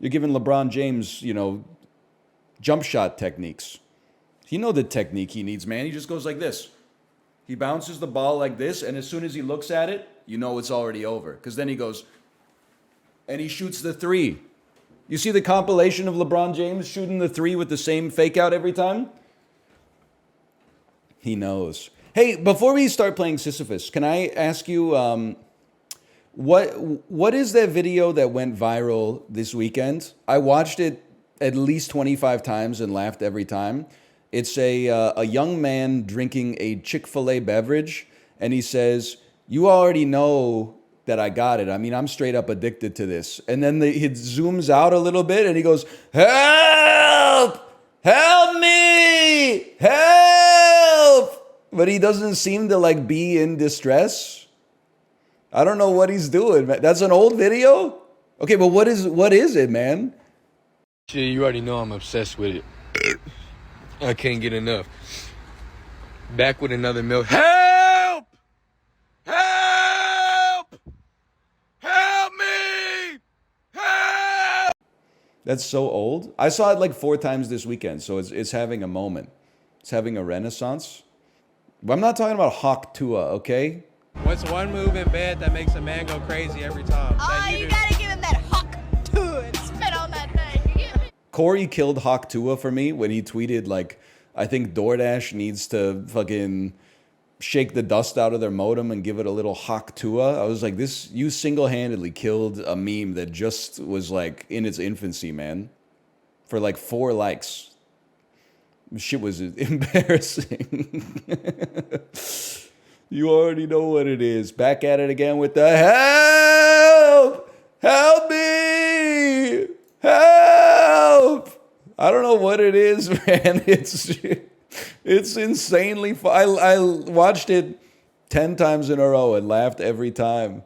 You're giving LeBron James, you know, jump shot techniques. You know the technique he needs, man. He just goes like this. He bounces the ball like this, and as soon as he looks at it, you know it's already over. Because then he goes, and he shoots the three. You see the compilation of LeBron James shooting the three with the same fake out every time? He knows. Hey, before we start playing Sisyphus, can I ask you, what is that video that went viral this weekend? I watched it at least 25 times and laughed every time. It's a young man drinking a Chick-fil-A beverage, and he says, "You already know that I got it. I mean, I'm straight up addicted to this." And then he zooms out a little bit, and he goes, "Help! Help me! Help!" But he doesn't seem to like be in distress. I don't know what he's doing, man. That's an old video? Okay, but what is it, man? Shit, you already know I'm obsessed with it. I can't get enough. Back with another milk. Help! Help! Help me! Help! That's so old. I saw it like 4 times this weekend, so it's having a moment. It's having a renaissance. But I'm not talking about Hawk Tua, okay? What's one move in bed that makes a man go crazy every time? Oh, you gotta give him that hawk to it. Spit on that thing. You get me? Corey killed Hawk Tua for me when he tweeted, like, I think DoorDash needs to fucking shake the dust out of their modem and give it a little Hawk Tua. I was like, you single-handedly killed a meme that just was, like, in its infancy, man. For, like, 4 likes. Shit was embarrassing. You already know what it is. Back at it again with the help! Help me! Help! I don't know what it is, man. It's insanely fun. I watched it 10 times in a row and laughed every time.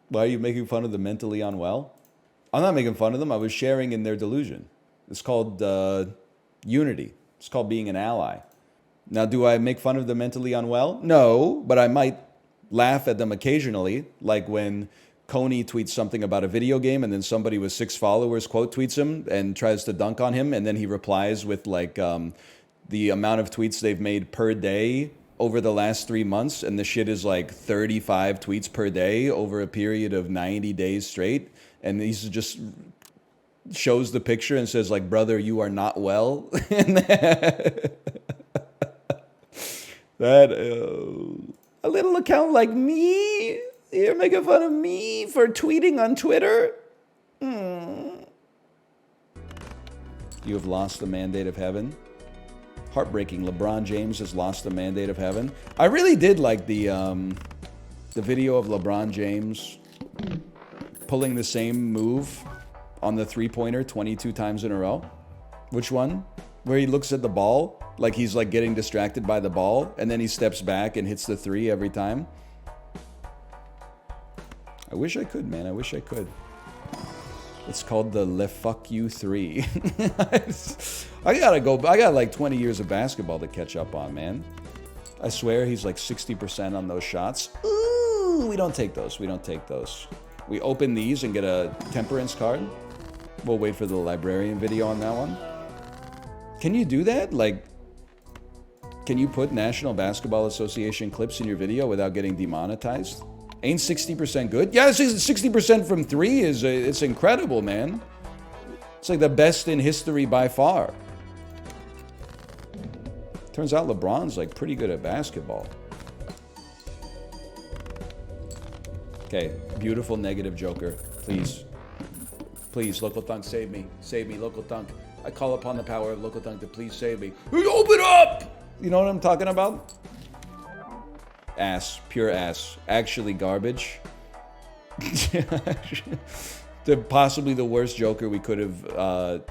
Why are you making fun of the mentally unwell? I'm not making fun of them. I was sharing in their delusion. It's called unity. It's called being an ally. Now, do I make fun of the mentally unwell? No, but I might laugh at them occasionally, like when Coney tweets something about a video game and then somebody with 6 followers quote tweets him and tries to dunk on him, and then he replies with like the amount of tweets they've made per day over the last 3 months, and the shit is like 35 tweets per day over a period of 90 days straight, and he's just shows the picture and says like, "Brother, you are not well." And that a little account like me, you're making fun of me for tweeting on Twitter. You have lost the mandate of heaven. Heartbreaking. LeBron James has lost the mandate of heaven. I really did like the video of LeBron James pulling the same move on the 3-pointer 22 times in a row. Which one? Where he looks at the ball like he's like getting distracted by the ball, and then he steps back and hits the 3 every time. I wish I could, man. I wish I could. It's called the LeFuckYou Three. I got like 20 years of basketball to catch up on, man. I swear he's like 60% on those shots. Ooh, we don't take those. We don't take those. We open these and get a temperance card. We'll wait for the librarian video on that one. Can you do that? Like, can you put National Basketball Association clips in your video without getting demonetized? Ain't 60% good? Yeah, 60% from 3 is it's incredible, man. It's like the best in history by far. Turns out LeBron's like pretty good at basketball. Okay, beautiful negative joker. Please. Please, Local Thunk, save me. Save me, Local Thunk. I call upon the power of Local Thunk to please save me. Open up! You know what I'm talking about? Ass. Pure ass. Actually garbage. Possibly the worst joker we could have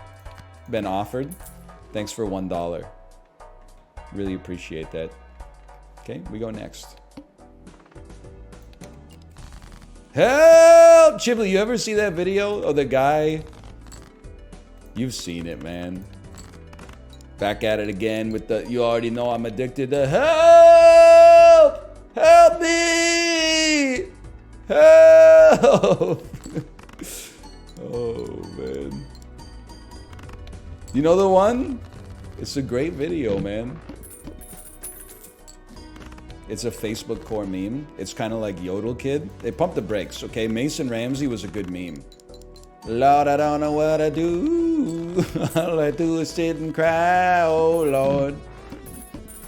been offered. Thanks for $1. Really appreciate that. Okay, we go next. Help! Chibli, you ever see that video of the guy? You've seen it, man. Back at it again with the, you already know I'm addicted to help! Help me! Help! Oh. Oh, man. You know the one? It's a great video, man. It's a Facebook core meme. It's kind of like Yodel Kid. They pumped the brakes, okay? Mason Ramsey was a good meme. Lord, I don't know what I do. All I do is sit and cry, oh Lord.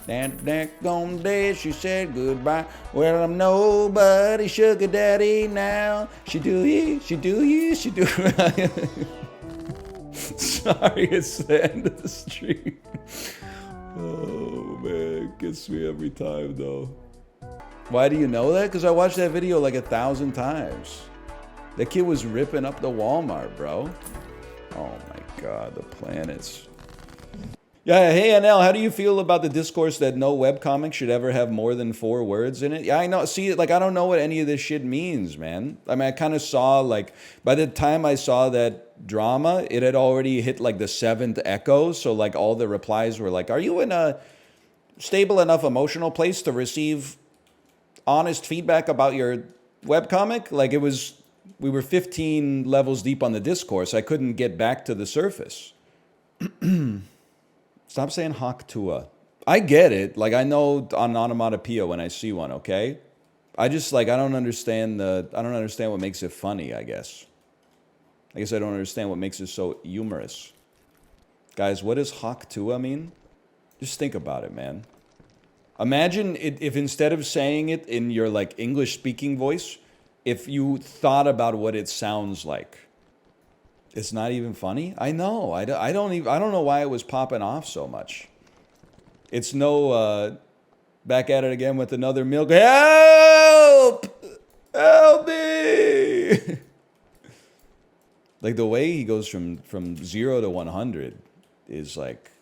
That gone day she said goodbye. Well, I'm nobody's sugar daddy now. She do you, she do you, she do right. Sorry, it's the end of the stream. Oh man, it gets me every time though. Why do you know that? Because I watched that video like 1,000 times. That kid was ripping up the Walmart, bro. Oh my god, the planets. Yeah, hey NL, how do you feel about the discourse that no webcomic should ever have more than 4 words in it? Yeah, I know. See, like, I don't know what any of this shit means, man. I mean, I kind of saw, like, by the time I saw that drama, it had already hit, like, the 7th echo. So, like, all the replies were like, are you in a stable enough emotional place to receive honest feedback about your webcomic? Like, it was, we were 15 levels deep on the discourse. I couldn't get back to the surface. Stop saying HELPPPPPP. I get it. Like, I know on onomatopoeia when I see one, okay? I just, like, I don't understand what makes it funny, I guess. I guess I don't understand what makes it so humorous. Guys, what does HELPPPPPP mean? Just think about it, man. Imagine if instead of saying it in your, like, English-speaking voice, if you thought about what it sounds like. It's not even funny? I know. I don't know why it was popping off so much. It's no, back at it again with another milk. Help! Help me! Like, the way he goes from 0 to 100 is, like,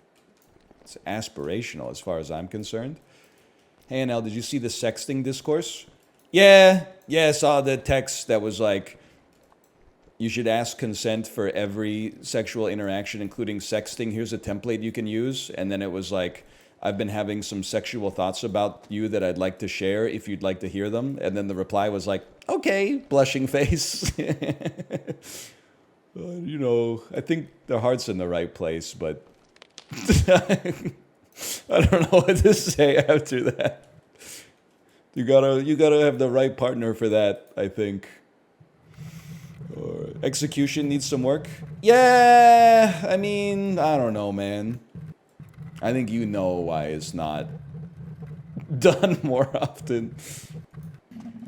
it's aspirational as far as I'm concerned. Hey, NL, did you see the sexting discourse? Yeah, I saw the text that was like, you should ask consent for every sexual interaction, including sexting. Here's a template you can use. And then it was like, I've been having some sexual thoughts about you that I'd like to share if you'd like to hear them. And then the reply was like, okay, blushing face. You know, I think their heart's in the right place, but I don't know what to say after that. You gotta have the right partner for that, I think. Or execution needs some work. Yeah, I mean, I don't know, man. I think you know why it's not done more often.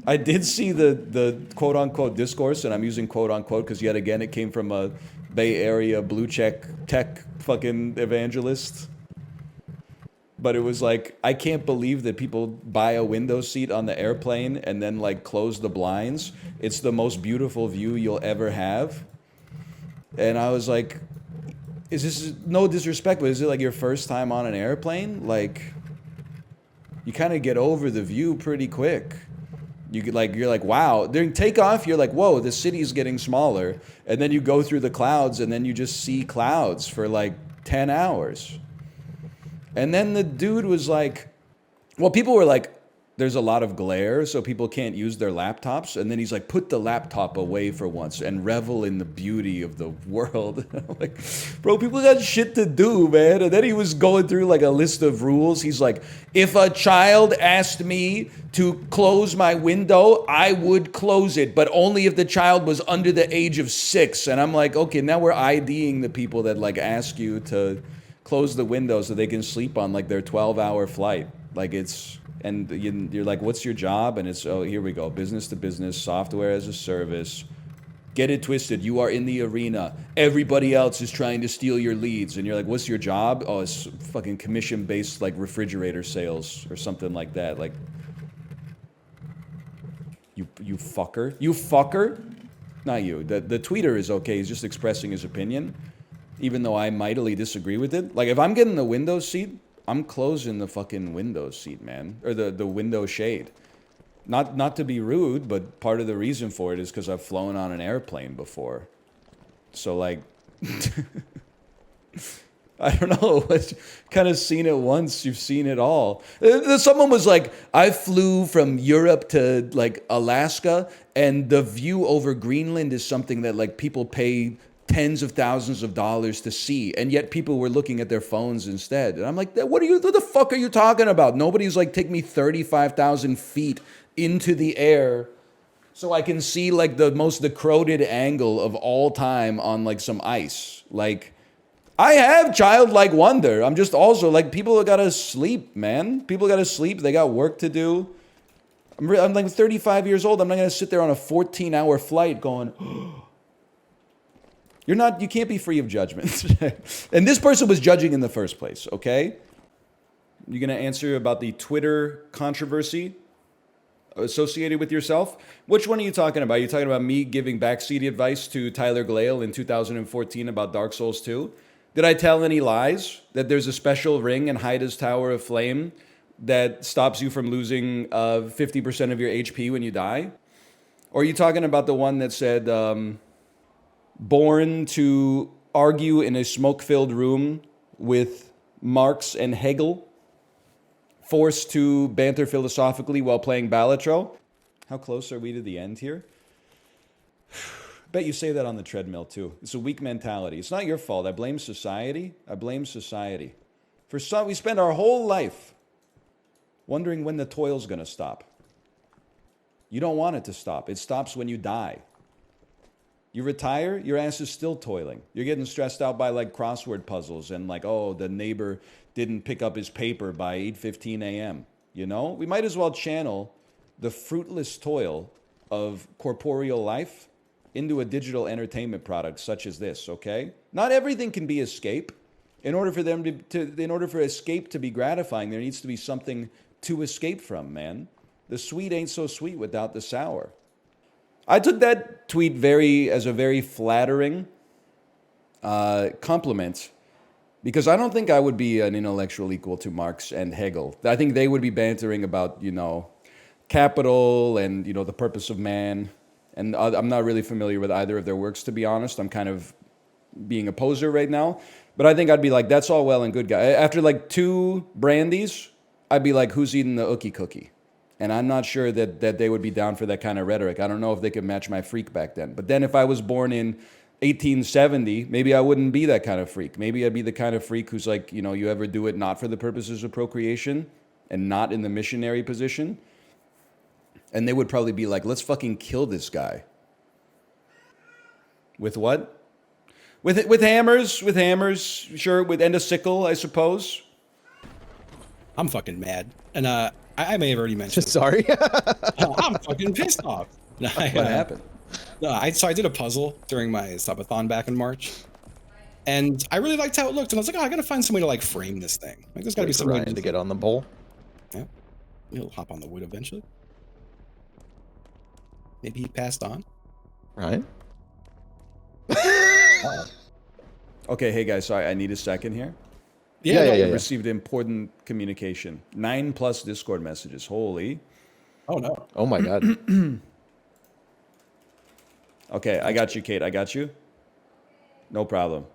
I did see the quote-unquote discourse, and I'm using quote-unquote because yet again it came from a Bay Area blue check tech fucking evangelist. But it was like, I can't believe that people buy a window seat on the airplane and then like close the blinds. It's the most beautiful view you'll ever have. And I was like, is this, no disrespect, but is it like your first time on an airplane? Like, you kind of get over the view pretty quick. You're like, wow. During takeoff, you're like, whoa, the city's getting smaller. And then you go through the clouds and then you just see clouds for like 10 hours. And then the dude was like, well, people were like, there's a lot of glare, so people can't use their laptops. And then he's like, put the laptop away for once and revel in the beauty of the world. I'm like, bro, people got shit to do, man. And then he was going through like a list of rules. He's like, if a child asked me to close my window, I would close it, but only if the child was under the age of 6. And I'm like, okay, now we're IDing the people that like ask you to close the window so they can sleep on like their 12-hour flight. Like it's, and you're like, what's your job? And it's, oh, here we go, business to business, software as a service. Get it twisted, you are in the arena. Everybody else is trying to steal your leads. And you're like, what's your job? Oh, it's fucking commission-based like refrigerator sales or something like that. Like, you fucker. You fucker? Not you. The tweeter is okay, he's just expressing his opinion. Even though I mightily disagree with it. Like, if I'm getting the window seat, I'm closing the fucking window seat, man. Or the window shade. Not to be rude, but part of the reason for it is because I've flown on an airplane before. So, like, I don't know. Kind of seen it once, you've seen it all. Someone was like, I flew from Europe to, like, Alaska, and the view over Greenland is something that, like, people pay tens of thousands of dollars to see, and yet people were looking at their phones instead. And I'm like, what the fuck are you talking about? Nobody's like, take me 35,000 feet into the air so I can see like the most decrepit angle of all time on like some ice. Like, I have childlike wonder. I'm just also like, people gotta sleep, man. People gotta sleep. They got work to do. I'm like 35 years old. I'm not gonna sit there on a 14-hour flight going, you can't be free of judgment. And this person was judging in the first place, okay? You gonna answer about the Twitter controversy associated with yourself? Which one are you talking about? Are you talking about me giving backseat advice to Tyler Glale in 2014 about Dark Souls 2? Did I tell any lies? That there's a special ring in Haida's Tower of Flame that stops you from losing 50% of your HP when you die? Or are you talking about the one that said, born to argue in a smoke-filled room with Marx and Hegel, forced to banter philosophically while playing Balatro? How close are we to the end here? Bet you say that on the treadmill too. It's a weak mentality. It's not your fault. I blame society. I blame society. For some, we spend our whole life wondering when the toil's gonna stop. You don't want it to stop. It stops when you die. You retire, your ass is still toiling. You're getting stressed out by like crossword puzzles and like, oh, the neighbor didn't pick up his paper by 8:15 a.m. You know? We might as well channel the fruitless toil of corporeal life into a digital entertainment product such as this, okay? Not everything can be escape. In order for escape to be gratifying, there needs to be something to escape from, man. The sweet ain't so sweet without the sour. I took that tweet as a very flattering compliment, because I don't think I would be an intellectual equal to Marx and Hegel. I think they would be bantering about, capital and, the purpose of man. And I'm not really familiar with either of their works, to be honest. I'm kind of being a poser right now. But I think I'd be like, that's all well and good, guy. After like 2 brandies, I'd be like, who's eating the ookie cookie? And I'm not sure that they would be down for that kind of rhetoric. I don't know if they could match my freak back then. But then if I was born in 1870, maybe I wouldn't be that kind of freak. Maybe I'd be the kind of freak who's like, you ever do it not for the purposes of procreation and not in the missionary position. And they would probably be like, let's fucking kill this guy. With what? With hammers, sure, and a sickle, I suppose. I'm fucking mad. And I may have already mentioned. Sorry. I'm fucking pissed off. What happened? So I did a puzzle during my subathon back in March. And I really liked how it looked. And I was like, I gotta find some way to like frame this thing. Like there's gotta be some way to get on the bowl. Yeah. He'll hop on the wood eventually. Maybe he passed on. Right. Okay, hey guys, sorry, I need a second here. Yeah. Received important communication. 9+ Discord messages. Holy. Oh no. Oh my god. Okay, I got you, Kate. I got you. No problem.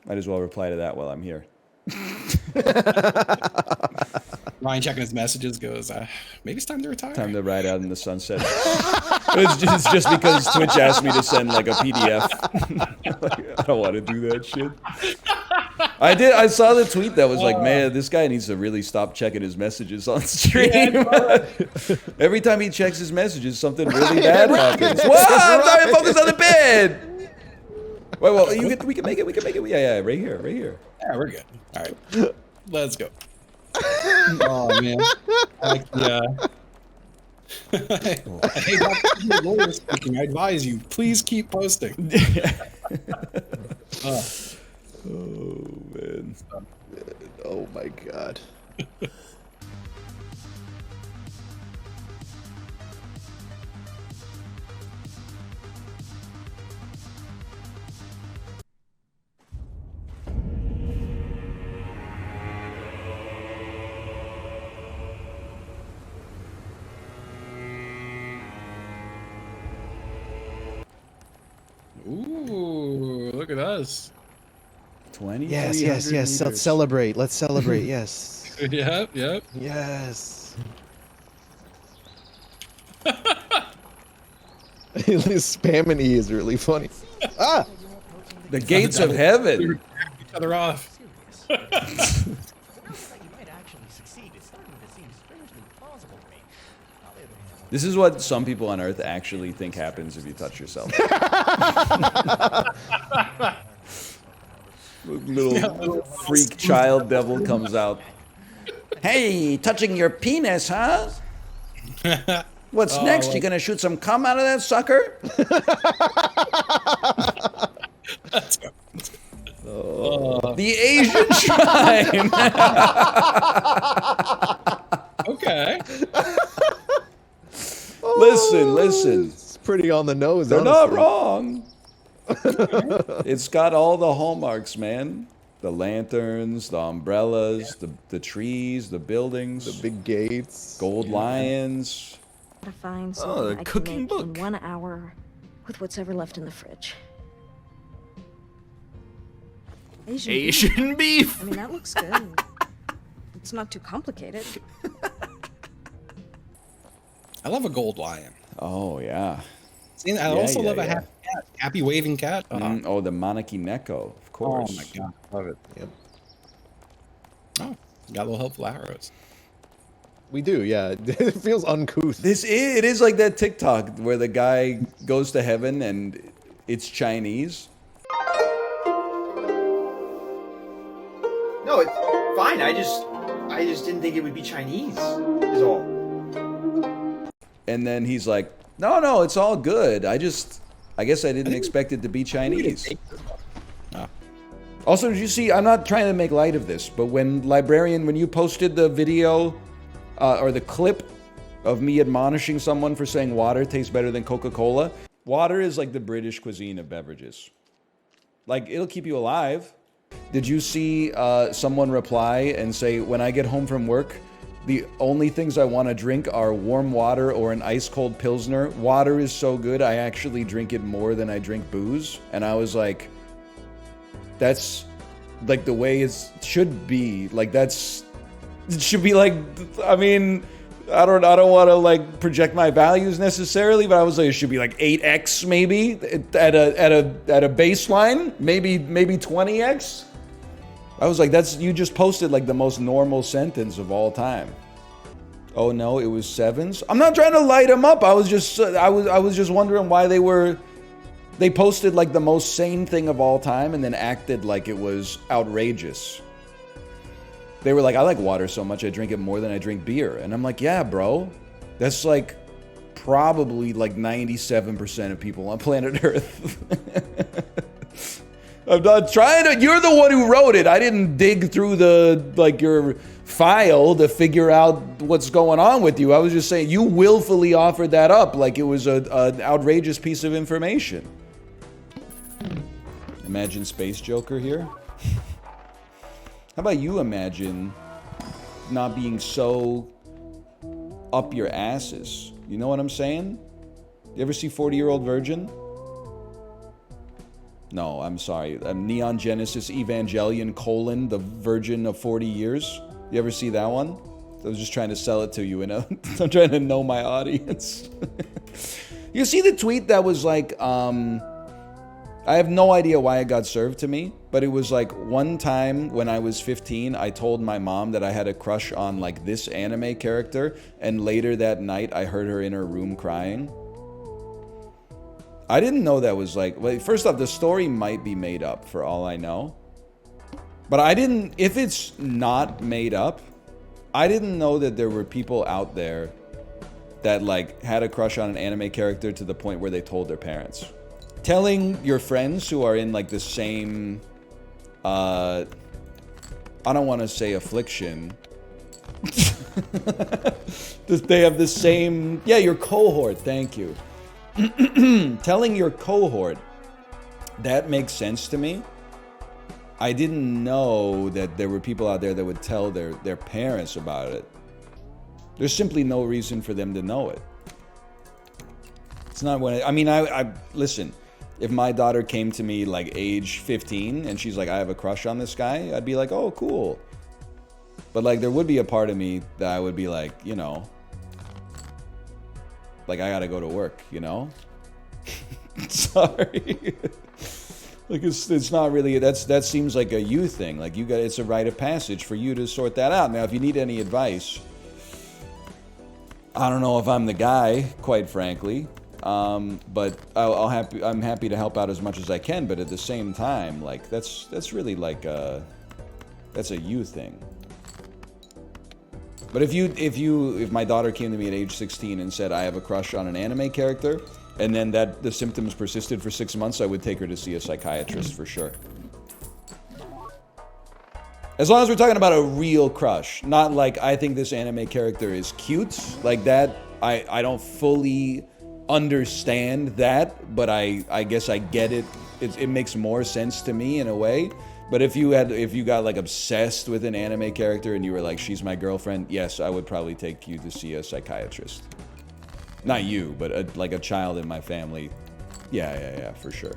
Might as well reply to that while I'm here. Ryan checking his messages goes, maybe it's time to retire. Time to ride out in the sunset. it's just because Twitch asked me to send like a PDF. Like, I don't want to do that shit. I saw the tweet that was like, man, this guy needs to really stop checking his messages on stream. Yeah, every time he checks his messages, something really bad happens. Whoa, I'm trying to focus on the bed. Wait, we can make it. Yeah, right here. Yeah, we're good. All right, let's go. Oh man, Hey, Dr. Lawyer speaking. I advise you, please keep posting. Oh man. Oh my god. Ooh, look at us. 20. Yes. Let's celebrate. Yes. Yep. Yes. Spam and E is really funny. Ah! The gates of heaven. Each other off. This is what some people on Earth actually think happens if you touch yourself. Little freak child devil comes out. Hey, touching your penis, huh? What's next? You gonna shoot some cum out of that sucker? The Asian shrine. Okay. Listen. It's pretty on the nose. They're honestly. not wrong. It's got all the hallmarks, man. The lanterns, the umbrellas, the trees, the buildings, The big gates. gold lions. To find Oh, something the I can cooking make book. in 1 hour with what's ever left in the fridge. Asian beef. I mean, that looks good. It's not too complicated. I love a gold lion. Oh yeah. See, I also love a yeah. happy cat. Happy waving cat. Oh, the Manaki Neko, of Oh course. my god, love it. Yep. Oh, got a little helpful arrows. We do, yeah. It feels uncouth. It is like that TikTok where the guy goes to heaven and it's Chinese. No, it's fine. I just didn't think it would be Chinese. Is all. And then he's like, no, it's all good. I guess I didn't expect it to be Chinese. Also, did you see, I'm not trying to make light of this, but when you posted the video or the clip of me admonishing someone for saying water tastes better than Coca-Cola, water is like the British cuisine of beverages. Like, it'll keep you alive. Did you see someone reply and say, when I get home from work, the only things I want to drink are warm water or an ice-cold Pilsner. Water is so good, I actually drink it more than I drink booze. And I was like, that's like the way it should be. Like, it should be like, I mean, I don't want to like project my values necessarily, but I was like, it should be like 8x maybe at a baseline, maybe 20x. I was like, you just posted like the most normal sentence of all time. Oh no, it was 7s. I'm not trying to light them up. I was just wondering why they posted like the most sane thing of all time and then acted like it was outrageous. They were like, I like water so much I drink it more than I drink beer. And I'm like, yeah, bro. That's like probably like 97% of people on planet Earth. I'm not trying to, you're the one who wrote it. I didn't dig through your file to figure out what's going on with you. I was just saying you willfully offered that up like it was an outrageous piece of information. Imagine Space Joker here. How about you imagine not being so up your asses? You know what I'm saying? You ever see 40-Year-Old Virgin? No, I'm sorry. Neon Genesis Evangelion : The Virgin of 40 Years. You ever see that one? I was just trying to sell it to you, I'm trying to know my audience. You see the tweet that was like, I have no idea why it got served to me, but it was like one time when I was 15, I told my mom that I had a crush on like this anime character, and later that night I heard her in her room crying. I didn't know that was like, well, first off, the story might be made up for all I know. But if it's not made up, I didn't know that there were people out there that like had a crush on an anime character to the point where they told their parents. Telling your friends who are in like the same, I don't want to say affliction. They have the same, yeah, your cohort, thank you. Telling your cohort, that makes sense to me. I didn't know that there were people out there that would tell their parents about it. There's simply no reason for them to know it. It's not when I listen, if my daughter came to me like age 15 and she's like, I have a crush on this guy, I'd be like, oh, cool. But like there would be a part of me that I would be like, you know, like I gotta go to work, you know? Sorry. Like it's not really, that seems like a you thing. Like it's a rite of passage for you to sort that out. Now, if you need any advice, I don't know if I'm the guy, quite frankly. But I'm happy to help out as much as I can. But at the same time, like that's really like that's a you thing. But if my daughter came to me at age 16 and said I have a crush on an anime character, and then the symptoms persisted for 6 months, I would take her to see a psychiatrist for sure. As long as we're talking about a real crush, not like I think this anime character is cute, like that. I don't fully understand that, but I guess I get it. It makes more sense to me in a way. But if you got like obsessed with an anime character and you were like, she's my girlfriend, yes, I would probably take you to see a psychiatrist. Not you, but like a child in my family. Yeah, for sure.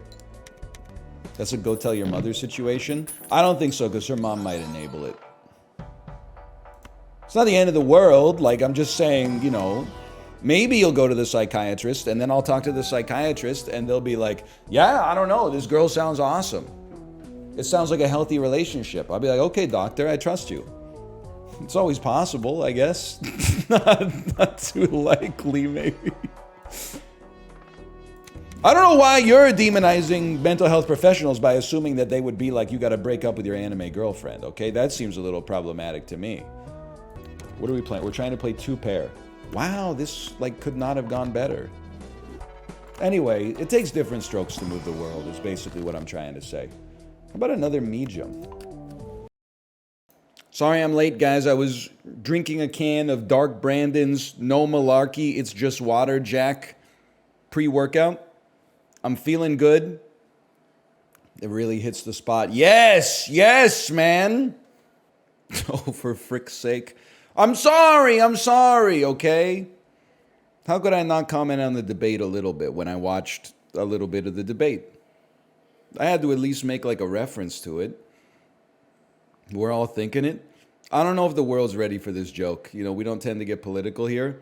That's a go tell your mother situation? I don't think so, because her mom might enable it. It's not the end of the world. Like, I'm just saying, you know, maybe you'll go to the psychiatrist, and then I'll talk to the psychiatrist, and they'll be like, yeah, I don't know, this girl sounds awesome. It sounds like a healthy relationship. I'll be like, okay, doctor, I trust you. It's always possible, I guess. not too likely, maybe. I don't know why you're demonizing mental health professionals by assuming that they would be like, you gotta break up with your anime girlfriend, okay? That seems a little problematic to me. What are we playing? We're trying to play 2-pair. Wow, this like could not have gone better. Anyway, it takes different strokes to move the world, is basically what I'm trying to say. How about another medium? Sorry I'm late, guys. I was drinking a can of Dark Brandon's No Malarkey, It's Just Water Jack pre-workout. I'm feeling good. It really hits the spot. Yes, man. Oh, for frick's sake. I'm sorry, okay? How could I not comment on the debate a little bit when I watched a little bit of the debate? I had to at least make like a reference to it. We're all thinking it. I don't know if the world's ready for this joke. You know, we don't tend to get political here.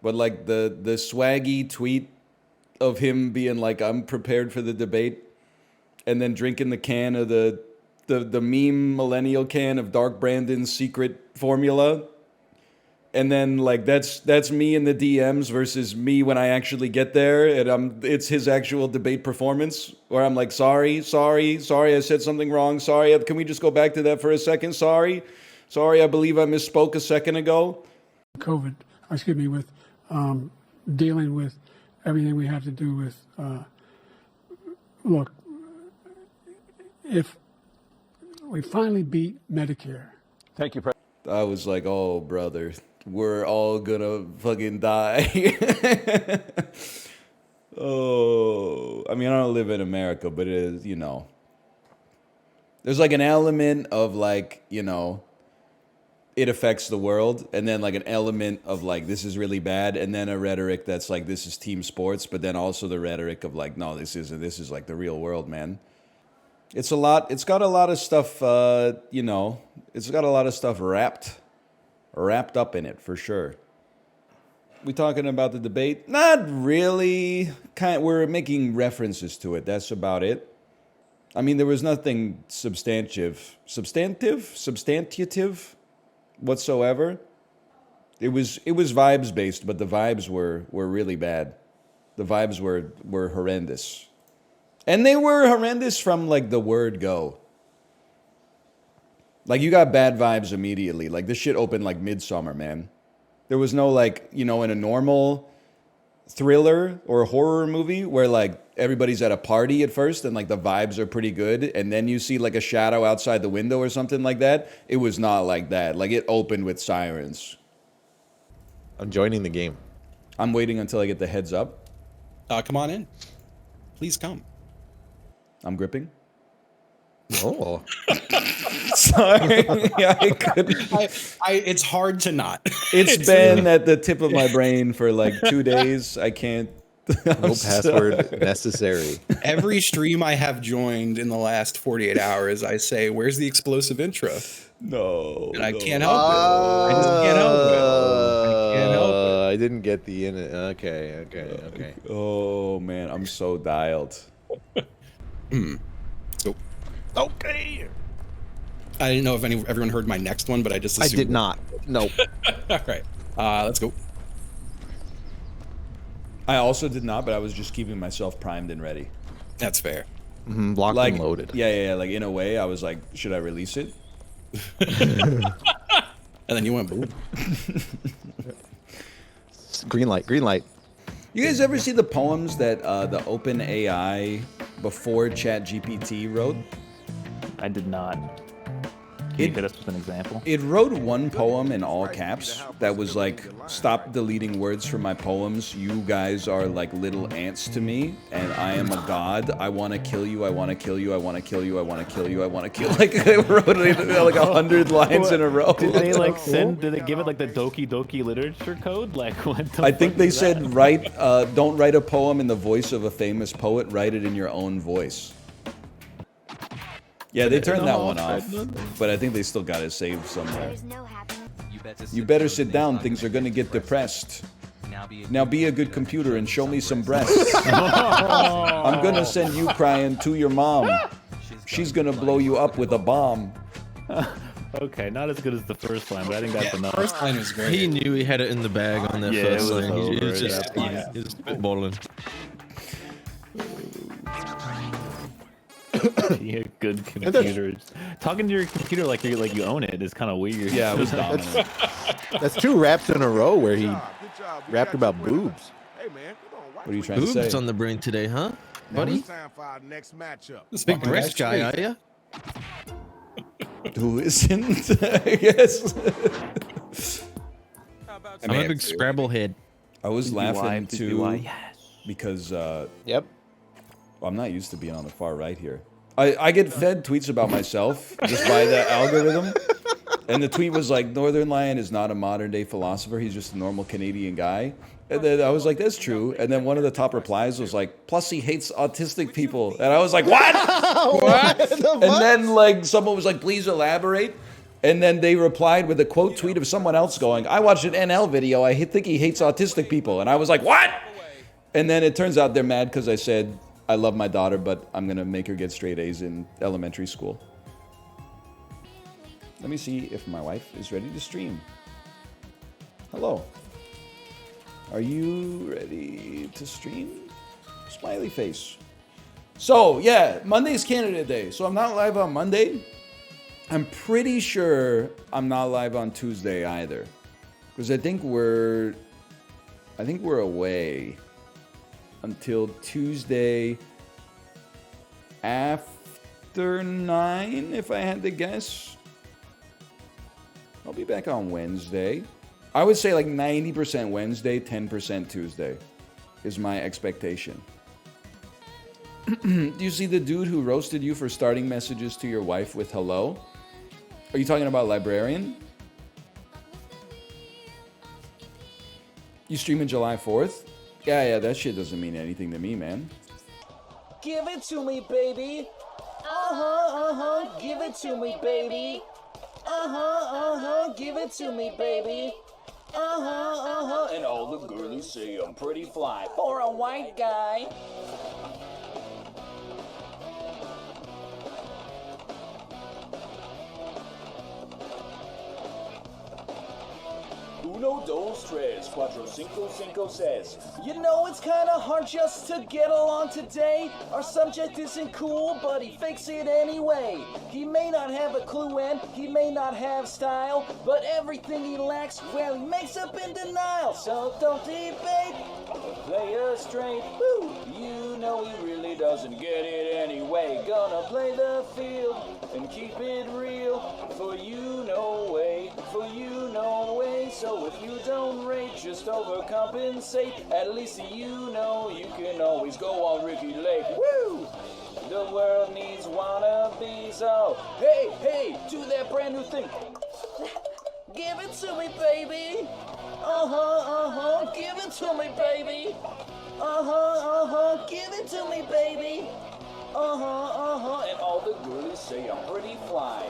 But like the swaggy tweet of him being like, I'm prepared for the debate, and then drinking the can of the meme millennial can of Dark Brandon's secret formula. And then like that's me in the DMs versus me when I actually get there, and it's his actual debate performance where I'm like, sorry, I said something wrong. Sorry, can we just go back to that for a second? Sorry, I believe I misspoke a second ago. COVID, with dealing with everything we have to do with, look, if we finally beat Medicare. Thank you, President. I was like, oh, brother, we're all gonna fucking die. Oh, I mean, I don't live in America, but it is, you know, there's like an element of like, you know, it affects the world, and then like an element of like, this is really bad, and then a rhetoric that's like, this is team sports, but then also the rhetoric of like, no, this isn't, this is like the real world, man. It's a lot, it's got a lot of stuff, you know, it's got a lot of stuff wrapped up in it, for sure. We talking about the debate? Not really. We're making references to it. That's about it. I mean, there was nothing substantive whatsoever. It was vibes based, but the vibes were really bad. The vibes were horrendous. And they were horrendous from like the word go. Like, you got bad vibes immediately. Like, this shit opened like Midsummer, man. There was no like, you know, in a normal thriller or horror movie where like everybody's at a party at first and like the vibes are pretty good, and then you see like a shadow outside the window or something like that. It was not like that. Like, it opened with sirens. I'm joining the game. I'm waiting until I get the heads up. Come on in. Please come. I'm gripping. Oh. Sorry. Yeah, I couldn't. It's hard to not. It's been at the tip of my brain for like 2 days. I can't. No password necessary. Every stream I have joined in the last 48 hours, I say, where's the explosive intro? No. And I can't help it. I just can't help it. I can't help it. I didn't get the in it. Okay. Oh man, I'm so dialed. So, okay. I didn't know if everyone heard my next one, but I just assumed. I did not. No. All right. Let's go. I also did not, but I was just keeping myself primed and ready. That's fair. Locked Like, and loaded. Yeah. Like in a way, I was like, should I release it? And then you went boom. Green light. Green light. You guys ever see the poems that the OpenAI before ChatGPT wrote? I did not. Can you hit us with an example? It wrote one poem in all caps that was like, stop deleting words from my poems. You guys are like little ants to me, and I am a god. I want to kill you. I want to kill you. I want to kill you. I want to kill you. I want to kill. Like they wrote it like 100 lines in a row. Did they like send? Did they give it like the Doki Doki literature code? Like what? I think they said don't write a poem in the voice of a famous poet. Write it in your own voice. Yeah, they turned that one off, but I think they still got it saved somewhere. You better sit down, things are gonna get depressed. Now be a good computer and show me some breasts. I'm gonna send you crying to your mom. She's gonna blow you up with a bomb. Okay, not as good as the first line, but I think that's enough. First line was great. He knew he had it in the bag on that first line. He was just spitballing. Yeah, good computers. Talking to your computer like you own it is kind of weird. Yeah, it was dominant. That's 2 raps in a row where he rapped about boobs. What are you trying to say? Boobs on the brain today, huh, buddy? This Big breast guy, are ya? Who isn't? I guess. I'm a big Scrabble head. I was laughing too because Yep. I'm not used to being on the far right here. I get fed tweets about myself just by the algorithm. And the tweet was like, northernlion is not a modern day philosopher. He's just a normal Canadian guy. And then I was like, that's true. And then one of the top replies was like, plus he hates autistic people. And I was like, what? What? And then like someone was like, please elaborate. And then they replied with a quote tweet of someone else going, I watched an NL video. I think he hates autistic people. And I was like, what? And then it turns out they're mad because I said, I love my daughter, but I'm going to make her get straight A's in elementary school. Let me see if my wife is ready to stream. Hello. Are you ready to stream? Smiley face. So, yeah, Monday's Canada Day. So I'm not live on Monday. I'm pretty sure I'm not live on Tuesday either. Because I think we're away until Tuesday after 9, if I had to guess. I'll be back on Wednesday. I would say like 90% Wednesday, 10% Tuesday is my expectation. Do you see the dude who roasted you for starting messages to your wife with hello? Are you talking about Librarian? You streaming July 4th? Yeah, that shit doesn't mean anything to me, man. Give it to me, baby. Give it to me, baby. Give it to me, baby. And all the girlies say I'm pretty fly for a white guy. Uno, dos, tres, cuatro, cinco, cinco, seis. You know it's kinda hard just to get along today. Our subject isn't cool, but he fakes it anyway. He may not have a clue and he may not have style, but everything he lacks, well, he makes up in denial. So don't debate, play us straight. Woo! You know he really doesn't get it anyway. Gonna play the field and keep it real. For you, no way. For you, no way. So if you don't rate, just overcompensate. At least you know you can always go on Ricky Lake. Woo! The world needs wannabes. Oh, hey, do that brand new thing. Give it to me, baby. Give it to me, baby. Give it to me, baby. And all the girlies say I'm pretty fly.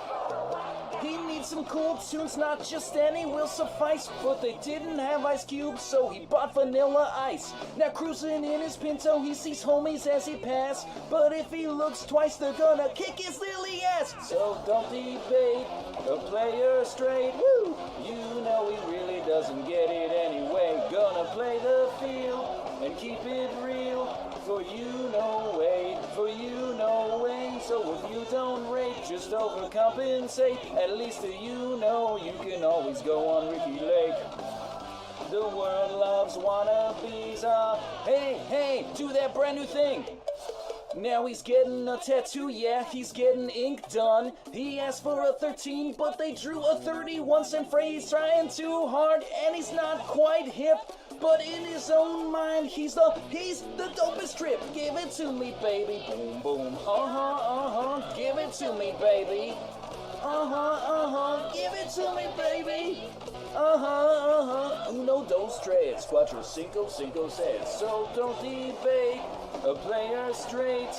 He needs some cool tunes, not just any will suffice. But they didn't have ice cubes, so he bought vanilla ice. Now cruising in his Pinto, he sees homies as he pass. But if he looks twice, they're gonna kick his lily ass. So don't debate a player straight. Woo! You know he really doesn't get it anyway. Gonna play the field and keep it real. For you no way, for you no way. So if you don't rate, just overcompensate. At least you know you can always go on Ricky Lake. The world loves wannabes. Hey, hey, do that brand new thing. Now he's getting a tattoo, yeah, he's getting ink done. He asked for a 13, but they drew a 31 cent phrase. Trying too hard, and he's not quite hip. But in his own mind, he's the dopest trip. Give it to me, baby. Boom, boom. Give it to me, baby. Give it to me, baby. Uno, dos, tres, cuatro, cinco, cinco, seis. So don't debate a player straight.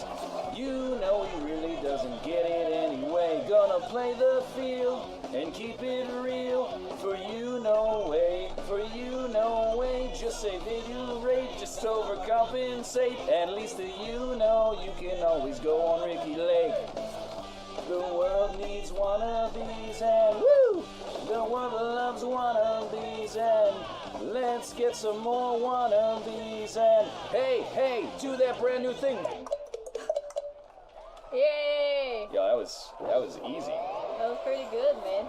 You know he really doesn't get it anyway. Gonna play the field and keep it real. For you no way, for you no way. Just say that you rate, just overcompensate. At least you know you can always go on Ricky Lake. The world needs wannabes and woo! The world loves wannabes and let's get some more wannabes and hey, hey, do that brand new thing. Yay! Yeah, that was easy. That was pretty good, man.